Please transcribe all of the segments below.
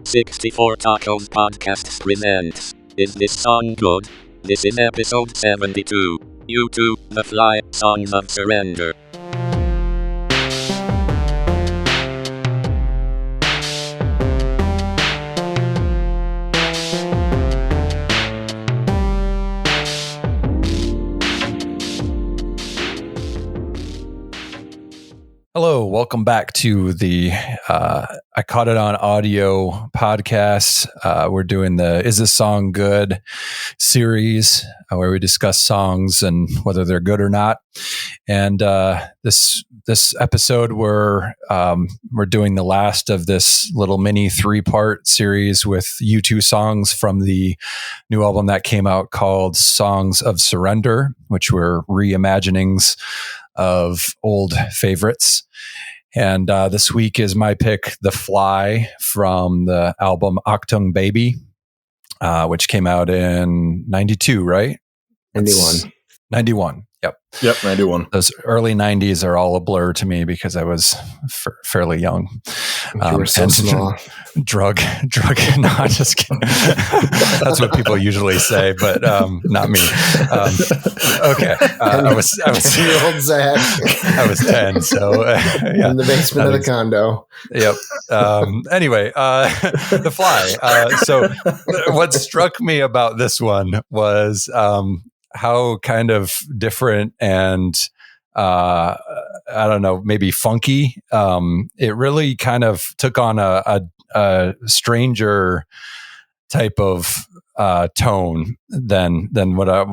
64 Tacos Podcasts presents Is This Song Good? This is episode 72. U2, The Fly, Songs of Surrender. Hello, welcome back to the I Caught It on Audio podcast. We're doing the Is This Song Good series where we discuss songs and whether they're good or not. And this episode, we're doing the last of this little mini 3-part series with U2 songs from the new album that came out called Songs of Surrender, which were reimaginings of old favorites. And this week is my pick, The Fly, from the album Achtung Baby, which came out in 92, right? 91. Yep, 91. Those early 90s are all a blur to me because I was fairly young. You were so small. Drug. No, I'm just kidding. That's what people usually say, but not me. Okay. I was 10-year-old Zach. I was 10, so yeah. In the basement of the condo. Yep. Anyway, The Fly. So what struck me about this one was how kind of different and I don't know, maybe funky. It really kind of took on a stranger type of tone than what I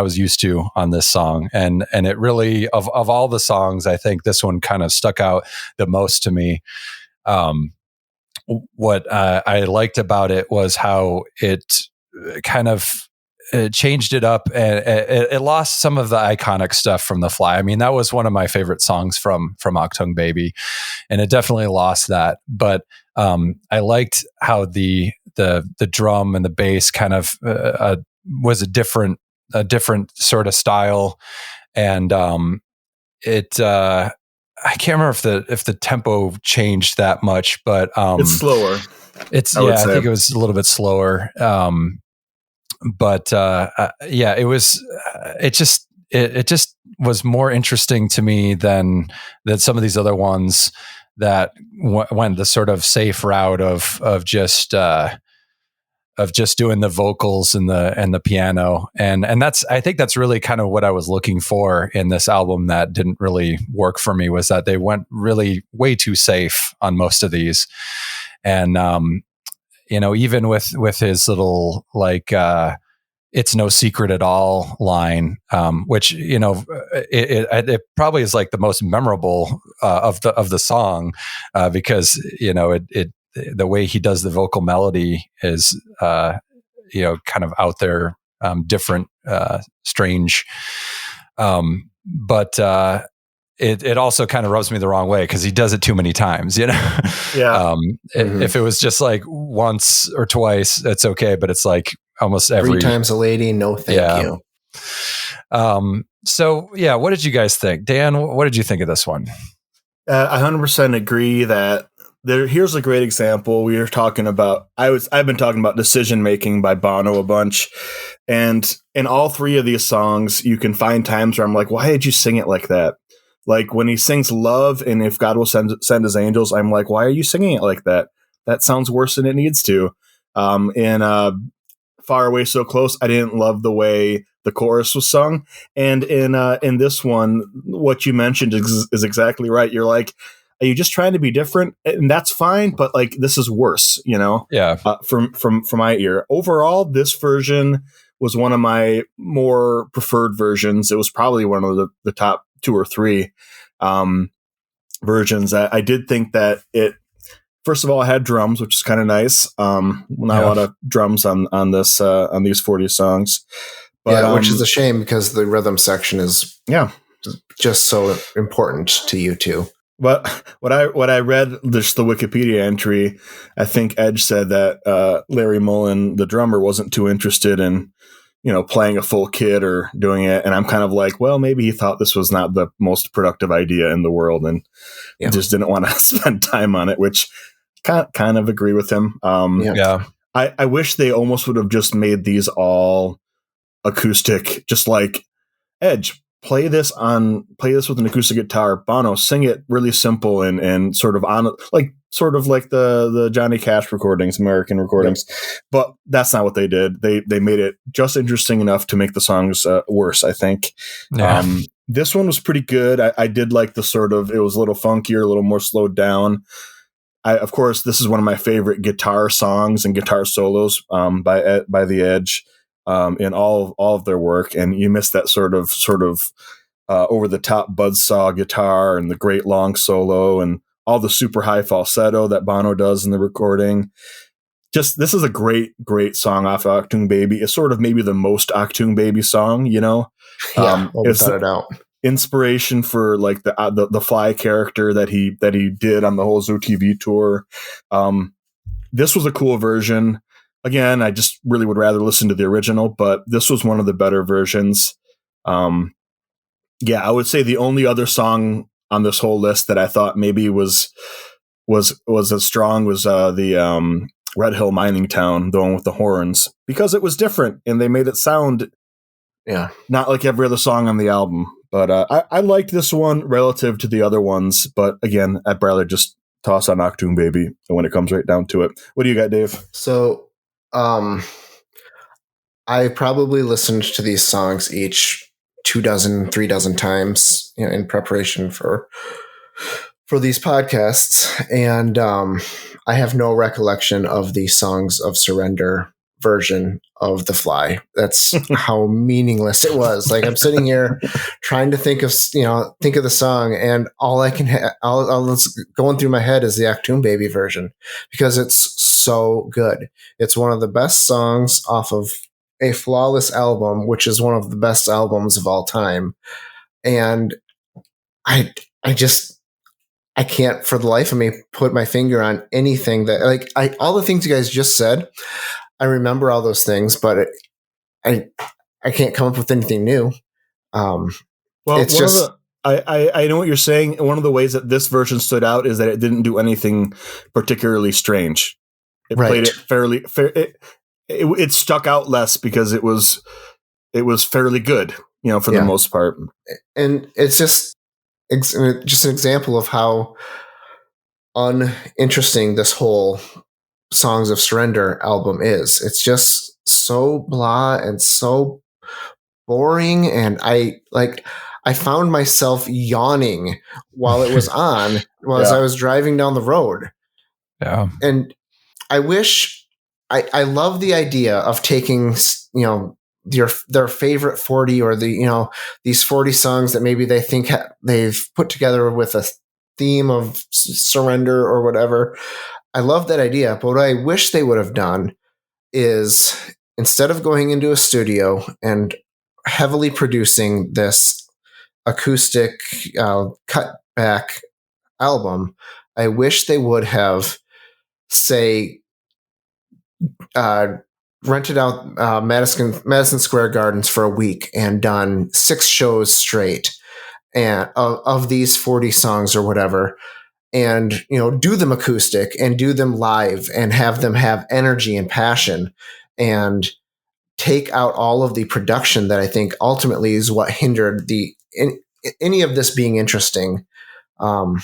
was used to on this song, and it really of all the songs, I think this one kind of stuck out the most to me. What I liked about it was how it kind of changed it up, and it lost some of the iconic stuff from The Fly. I mean, that was one of my favorite songs from Achtung Baby, and it definitely lost that. But I liked how the drum and the bass kind of was a different sort of style, and it. I can't remember if the tempo changed that much, but it's slower. I think it was a little bit slower. But it was. It just was more interesting to me than some of these other ones that went the sort of safe route of just doing the vocals and the piano, and I think that's really kind of what I was looking for in this album that didn't really work for me, was that they went really way too safe on most of these, and even with his little like it's no secret at all line, which it probably is like the most memorable of the song, because it the way he does the vocal melody is kind of out there, different, strange, but it also kind of rubs me the wrong way because he does it too many times, Yeah. If it was just like once or twice, it's okay, but it's like almost every 3 times a lady. No, thank you. So yeah, what did you guys think? Dan, what did you think of this one? I 100% agree that here's a great example. We were talking about, I've been talking about Decision Making by Bono a bunch. And in all 3 of these songs, you can find times where I'm like, why did you sing it like that? Like when he sings Love and If God Will Send His Angels, I'm like, why are you singing it like that? That sounds worse than it needs to. In Far Away So Close, I didn't love the way the chorus was sung. And in this one, what you mentioned is exactly right. You're like, are you just trying to be different? And that's fine, but like this is worse, Yeah. From my ear. Overall, this version was one of my more preferred versions. It was probably one of the top 2 or 3 versions. I did think that it, first of all, it had drums, which is kind of nice. Not a lot of drums on these 40 songs. But, which is a shame because the rhythm section is just so important to U2. But what I read, just the Wikipedia entry, I think Edge said that Larry Mullen, the drummer, wasn't too interested in playing a full kit or doing it. And I'm kind of like, well, maybe he thought this was not the most productive idea in the world and just didn't want to spend time on it, which kind of agree with him. Yeah. I wish they almost would have just made these all acoustic, just like Edge. Play this with an acoustic guitar. Bono, sing it really simple and sort of like the Johnny Cash recordings, American recordings. Yep. But that's not what they did. They made it just interesting enough to make the songs worse, I think. Yeah. This one was pretty good. I did like the sort of, it was a little funkier, a little more slowed down. Of course, this is one of my favorite guitar songs and guitar solos by the Edge. In all of their work, and you miss that sort of over the top buzzsaw guitar and the great long solo and all the super high falsetto that Bono does in the recording. Just this is a great song off Achtung Baby. It's sort of maybe the most Achtung Baby song, you know. Yeah, without a doubt. Inspiration for like the Fly character that he did on the whole Zoo TV tour. This was a cool version. Again, I just really would rather listen to the original, but this was one of the better versions. I would say the only other song on this whole list that I thought maybe was as strong was the Red Hill Mining Town, the one with the horns, because it was different and they made it sound not like every other song on the album. But I liked this one relative to the other ones. But again, I'd rather just toss on Achtung Baby when it comes right down to it. What do you got, Dave? So I probably listened to these songs each 2 dozen, 3 dozen times, in preparation for these podcasts. And I have no recollection of the Songs of Surrender version of The Fly. That's how meaningless it was. Like, I'm sitting here trying to think of the song, and all I can all that's going through my head is the Achtung Baby version, because it's so good. It's one of the best songs off of a flawless album, which is one of the best albums of all time. And I can't for the life of me put my finger on anything that, like, all the things you guys just said. I remember all those things, but I can't come up with anything new. Well, it's just I know what you're saying. One of the ways that this version stood out is that it didn't do anything particularly strange. It played it fairly fair. It stuck out less because it was fairly good, for the most part. And it's just an example of how uninteresting this whole Songs of Surrender album is. It's just so blah and so boring, and I found myself yawning while it was on as I was driving down the road. Yeah. And I wish I love the idea of taking their favorite 40 or these 40 songs that maybe they think they've put together with a theme of surrender or whatever. I love that idea, but what I wish they would have done is, instead of going into a studio and heavily producing this acoustic cut back album, I wish they would have, say, rented out Madison Square Gardens for a week and done 6 shows straight and of these 40 songs or whatever. And, do them acoustic and do them live and have them have energy and passion, and take out all of the production that I think ultimately is what hindered any of this being interesting. And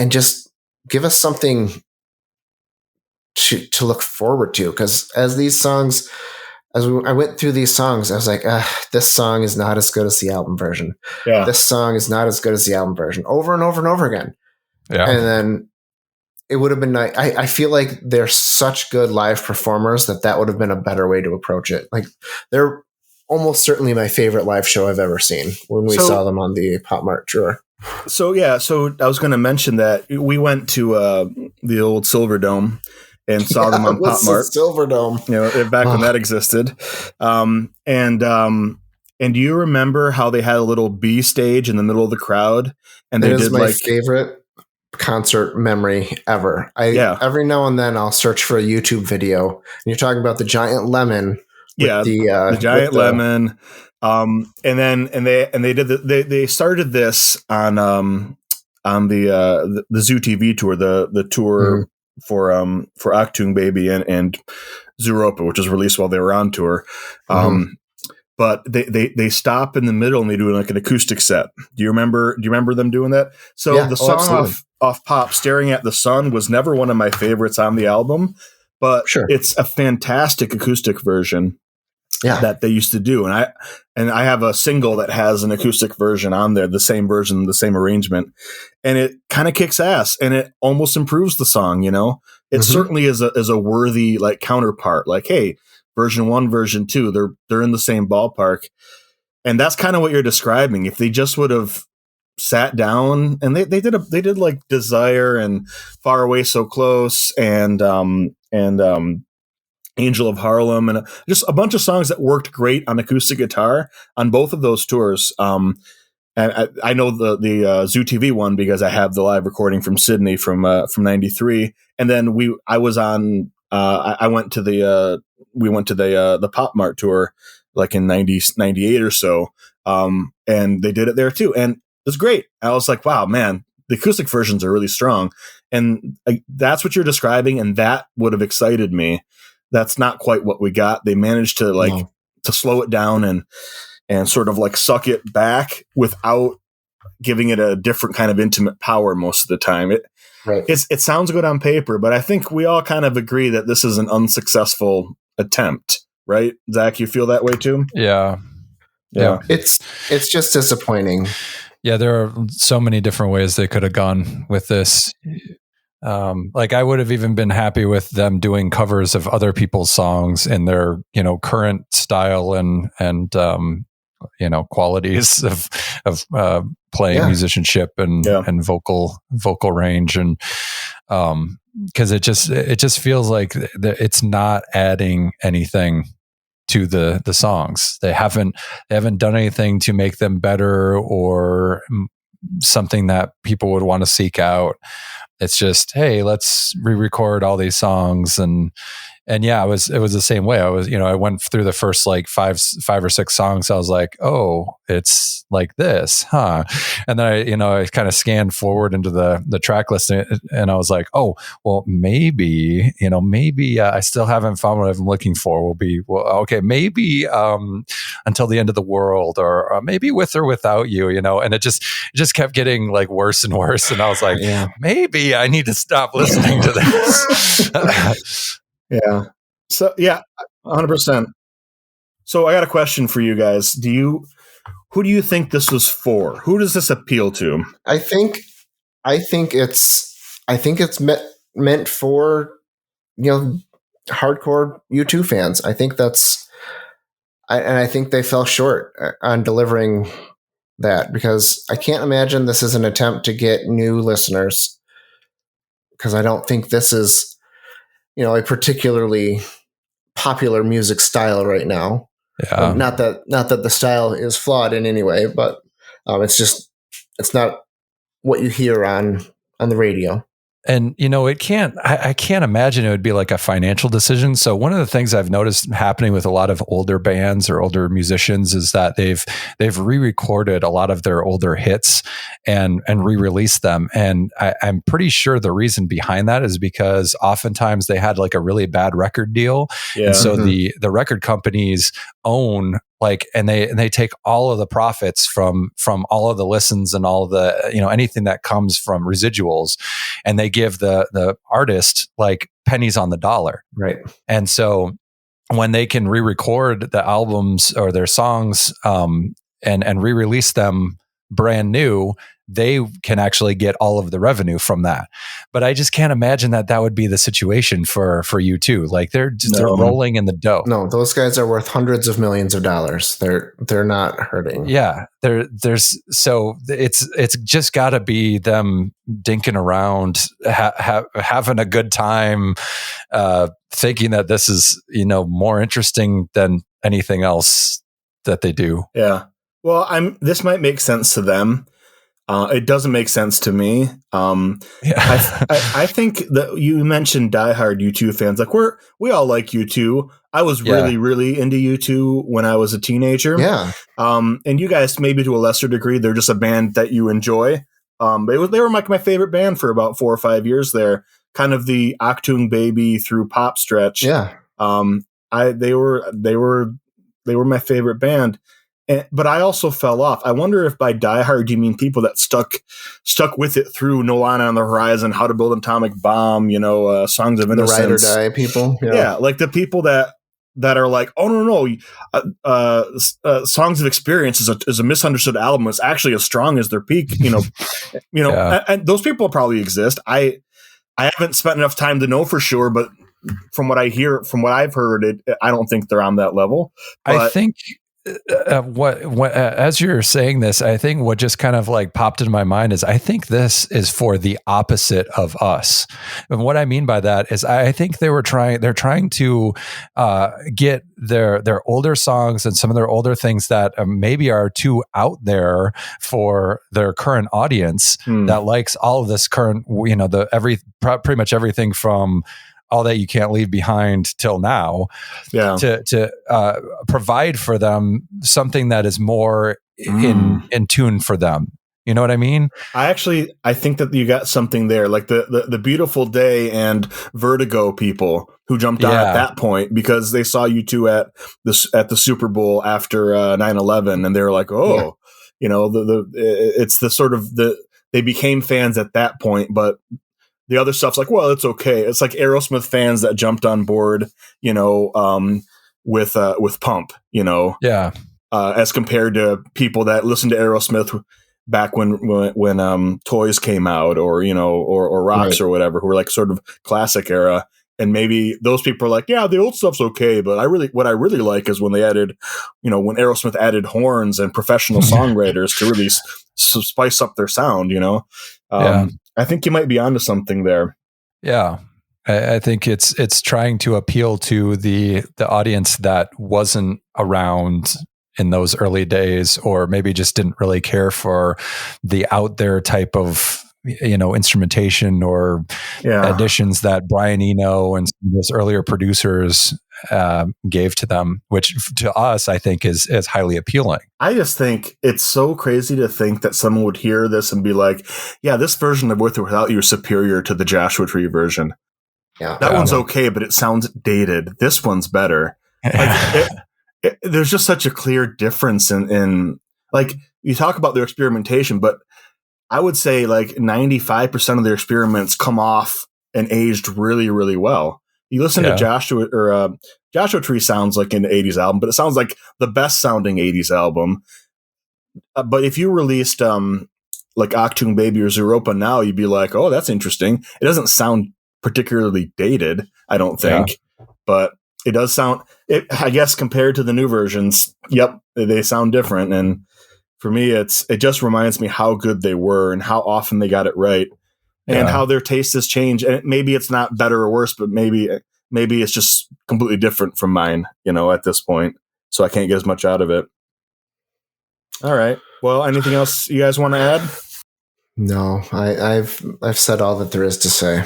just give us something to look forward to. Because as I went through these songs, I was like, this song is not as good as the album version. Yeah. This song is not as good as the album version, over and over and over again. Yeah. And then it would have been nice. I feel like they're such good live performers that would have been a better way to approach it. Like, they're almost certainly my favorite live show I've ever seen when we saw them on the Pop Mart tour. So I was going to mention that we went to the old Silver Dome and saw them on Pop Mart. Silver Dome, back when that existed. And do you remember how they had a little B stage in the middle of the crowd? And it is my favorite concert memory ever. Every now and then I'll search for a YouTube video, and you're talking about the giant lemon. The giant lemon. They started this on the Zoo TV tour, the tour Achtung Baby and Zooropa, which was released while they were on tour. But they stop in the middle and they do like an acoustic set. Do you remember them doing that? So the song off Pop, Staring at the Sun, was never one of my favorites on the album, but it's a fantastic acoustic version that they used to do. And I have a single that has an acoustic version on there, the same version, the same arrangement, and it kind of kicks ass and it almost improves the song. It certainly is a worthy like counterpart. Like, hey, version 1, version 2, they're in the same ballpark. And that's kind of what you're describing. If they just would have sat down and they did like Desire and Far Away So Close and Angel of Harlem and just a bunch of songs that worked great on acoustic guitar on both of those tours. And I know the Zoo TV one because I have the live recording from Sydney from '93. And then we went to the Pop Mart tour like in 98 or so. And they did it there too. And it was great. I was like, wow, man, the acoustic versions are really strong. And that's what you're describing. And that would have excited me. That's not quite what we got. They managed to to slow it down and sort of like suck it back without giving it a different kind of intimate power most of the time. It sounds good on paper, but I think we all kind of agree that this is an unsuccessful attempt, right? Zach, you feel that way too? Yeah. It's just disappointing. Yeah, there are so many different ways they could have gone with this. Like I would have even been happy with them doing covers of other people's songs in their, current style and qualities of playing musicianship and vocal range. And, cause it just feels like it's not adding anything to the songs. They haven't done anything to make them better or something that people would want to seek out. It's just, hey, let's re-record all these songs. And yeah, it was the same way. I went through the first like five or six songs. I was like, oh, it's like this, huh? And then I kind of scanned forward into the track list and I was like, oh, well, maybe I still haven't found what I'm looking for. Okay, maybe Until the End of the World or maybe With or Without You, and it just kept getting like worse and worse. And I was like, maybe I need to stop listening to this. Yeah. So 100%. So I got a question for you guys. Who do you think this was for? Who does this appeal to? I think it's meant for hardcore U2 fans. I think I think they fell short on delivering that because I can't imagine this is an attempt to get new listeners because I don't think this is a particularly popular music style right now. Yeah. Not that the style is flawed in any way, but it's not what you hear on the radio. And, I can't imagine it would be like a financial decision. So one of the things I've noticed happening with a lot of older bands or older musicians is that they've re-recorded a lot of their older hits and re-released them. And I'm pretty sure the reason behind that is because oftentimes they had like a really bad record deal. Yeah. And so the record companies own and they take all of the profits from all of the listens and all of the, anything that comes from residuals, and they give the artist like pennies on the dollar. Right. And so when they can re-record the albums or their songs, and re-release them brand new, they can actually get all of the revenue from that. But I just can't imagine that would be the situation for U2. Like they're rolling in the dough. No, those guys are worth hundreds of millions of dollars. They're not hurting. Yeah, so it's just got to be them dinking around, having a good time, thinking that this is more interesting than anything else that they do. Yeah. Well, this might make sense to them. It doesn't make sense to me. I think that you mentioned diehard U2 fans. Like we all like U2. I was really, really into U2 when I was a teenager. Yeah. And you guys, maybe to a lesser degree, they're just a band that you enjoy. They were like my favorite band for about 4 or 5 years there. kind of the Achtung Baby through pop stretch. Yeah. They were my favorite band. But I also fell off. I wonder if by Die Hard you mean people that stuck with it through No Line on the Horizon, How to Build an Atomic Bomb, Songs of Innocence. The Ride or Die people. Yeah, like the people that are like, oh no, Songs of Experience is a misunderstood album. It's actually as strong as their peak. And those people probably exist. I haven't spent enough time to know for sure, but from what I've heard, I don't think they're on that level. But I think. What as you're saying this, I think what just kind of like popped into my mind is I think this is for the opposite of us. And what I mean by that is I think they're trying to get their older songs and some of their older things that maybe are too out there for their current audience that likes all of this current, pretty much everything from All That You Can't Leave Behind till now, to provide for them something that is more in tune for them. You know what I mean? I think that you got something there, like the Beautiful Day and Vertigo people who jumped on at that point because they saw you two at the Super Bowl after 9/11, and they were like, it's the sort of they became fans at that point, but. The other stuff's like, well, it's okay. It's like Aerosmith fans that jumped on board, with Pump, as compared to people that listened to Aerosmith back when Toys came out, or Rocks or whatever, who were like sort of classic era. And maybe those people are like, yeah, the old stuff's okay, but what I really like is when they added, when Aerosmith added horns and professional songwriters to really spice up their sound, I think you might be onto something there. Yeah. I think it's trying to appeal to the audience that wasn't around in those early days, or maybe just didn't really care for the out there type of instrumentation or additions that Brian Eno and some of those earlier producers gave to them, which to us I think is highly appealing. I just think it's so crazy to think that someone would hear this and be like, yeah, this version of With or Without You is superior to the Joshua Tree version. Yeah, that one's okay, but it sounds dated. This one's better. Like, there's just such a clear difference in like, you talk about their experimentation, but I would say like 95% of their experiments come off and aged really, really well. You listen to Joshua Tree sounds like an 80s album, but it sounds like the best sounding 80s album. But if you released like Achtung Baby or Zeropa now, you'd be like, oh, that's interesting. It doesn't sound particularly dated, I don't think, but it does sound, I guess, compared to the new versions. Yep. They sound different. And for me, it just reminds me how good they were and how often they got it right, and how their taste has changed. And maybe it's not better or worse, but maybe it's just completely different from mine, at this point. So I can't get as much out of it. All right. Well, anything else you guys want to add? No, I've said all that there is to say.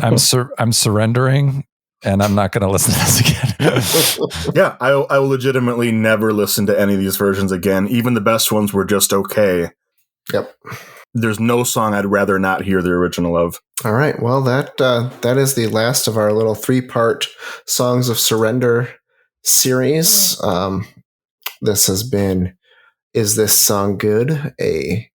I'm surrendering, and I'm not going to listen to this again. Yeah, I will legitimately never listen to any of these versions again. Even the best ones were just okay. Yep. There's no song I'd rather not hear the original of. All right. Well, that is the last of our little 3-part Songs of Surrender series. This has been Is This Song Good? A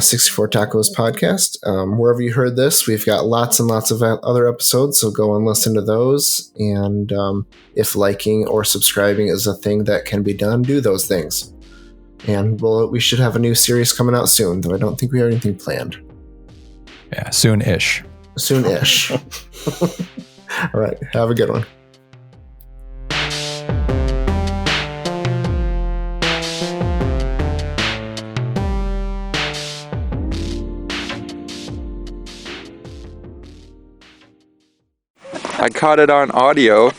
64 Tacos podcast. Wherever you heard this, we've got lots and lots of other episodes, so go and listen to those. And if liking or subscribing is a thing that can be done, do those things. And we should have a new series coming out soon, though I don't think we have anything planned. Yeah, soon-ish. Soon-ish. All right, have a good one. I caught it on audio.